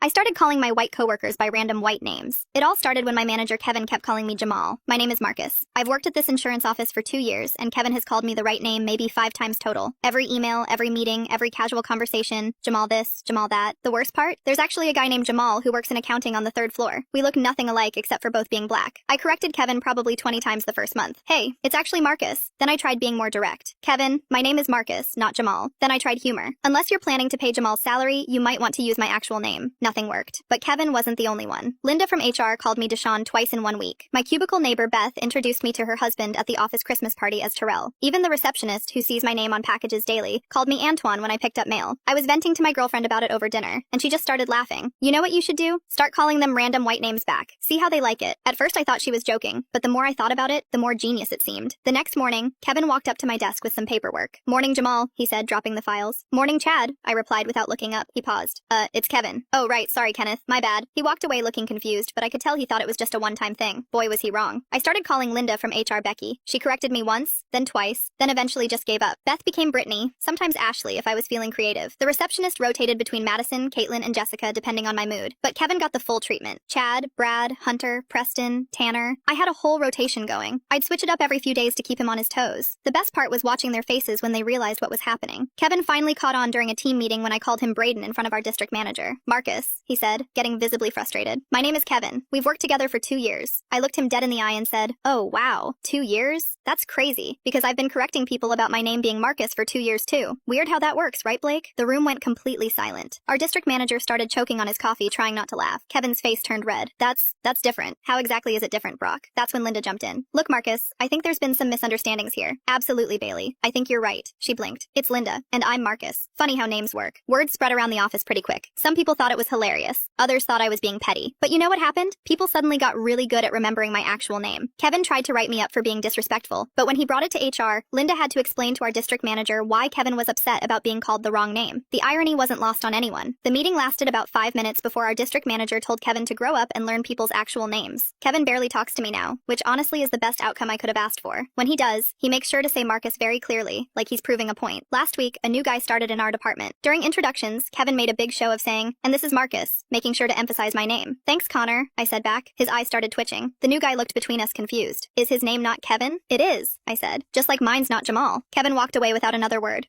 I started calling my white coworkers by random white names. It all started when my manager Kevin kept calling me Jamal. My name is Marcus. I've worked at this insurance office for 2 years, and Kevin has called me the right name maybe 5 times total. Every email, every meeting, every casual conversation, Jamal this, Jamal that. The worst part? There's actually a guy named Jamal who works in accounting on the 3rd floor. We look nothing alike except for both being black. I corrected Kevin probably 20 times the first month. Hey, it's actually Marcus. Then I tried being more direct. Kevin, my name is Marcus, not Jamal. Then I tried humor. Unless you're planning to pay Jamal's salary, you might want to use my actual name. Nothing worked. But Kevin wasn't the only one. Linda from HR called me Deshawn twice in 1 week. My cubicle neighbor Beth introduced me to her husband at the office Christmas party as Terrell. Even the receptionist, who sees my name on packages daily, called me Antoine when I picked up mail. I was venting to my girlfriend about it over dinner, and she just started laughing. You know what you should do? Start calling them random white names back. See how they like it. At first I thought she was joking, but the more I thought about it, the more genius it seemed. The next morning, Kevin walked up to my desk with some paperwork. "Morning, Jamal," he said, dropping the files. "Morning, Chad," I replied without looking up. He paused. It's Kevin." "Oh, right, sorry, Kenneth. My bad." He walked away looking confused, but I could tell he thought it was just a one-time thing. Boy, was he wrong. I started calling Linda from HR Becky. She corrected me once, then twice, then eventually just gave up. Beth became Brittany, sometimes Ashley if I was feeling creative. The receptionist rotated between Madison, Caitlin, and Jessica depending on my mood. But Kevin got the full treatment. Chad, Brad, Hunter, Preston, Tanner. I had a whole rotation going. I'd switch it up every few days to keep him on his toes. The best part was watching their faces when they realized what was happening. Kevin finally caught on during a team meeting when I called him Braden in front of our district manager. "Marcus," he said, getting visibly frustrated. "My name is Kevin. We've worked together for 2 years." I looked him dead in the eye and said, "Oh, wow, 2 years? That's crazy, because I've been correcting people about my name being Marcus for 2 years too. Weird how that works, right, Blake?" The room went completely silent. Our district manager started choking on his coffee, trying not to laugh. Kevin's face turned red. That's different. How exactly is it different, Brock?" That's when Linda jumped in. "Look, Marcus, I think there's been some misunderstandings here." "Absolutely, Bailey. I think you're right." She blinked. "It's Linda, and I'm Marcus." Funny how names work. Word spread around the office pretty quick. Some people thought it was hilarious. Others thought I was being petty. But you know what happened? People suddenly got really good at remembering my actual name. Kevin tried to write me up for being disrespectful, but when he brought it to HR, Linda had to explain to our district manager why Kevin was upset about being called the wrong name. The irony wasn't lost on anyone. The meeting lasted about 5 minutes before our district manager told Kevin to grow up and learn people's actual names. Kevin barely talks to me now, which honestly is the best outcome I could have asked for. When he does, he makes sure to say Marcus very clearly, like he's proving a point. Last week, a new guy started in our department. During introductions, Kevin made a big show of saying, "And this is Marcus," making sure to emphasize my name. "Thanks, Connor," I said back. His eyes started twitching. The new guy looked between us confused. "Is his name not Kevin?" "It is," I said. "Just like mine's not Jamal." Kevin walked away without another word.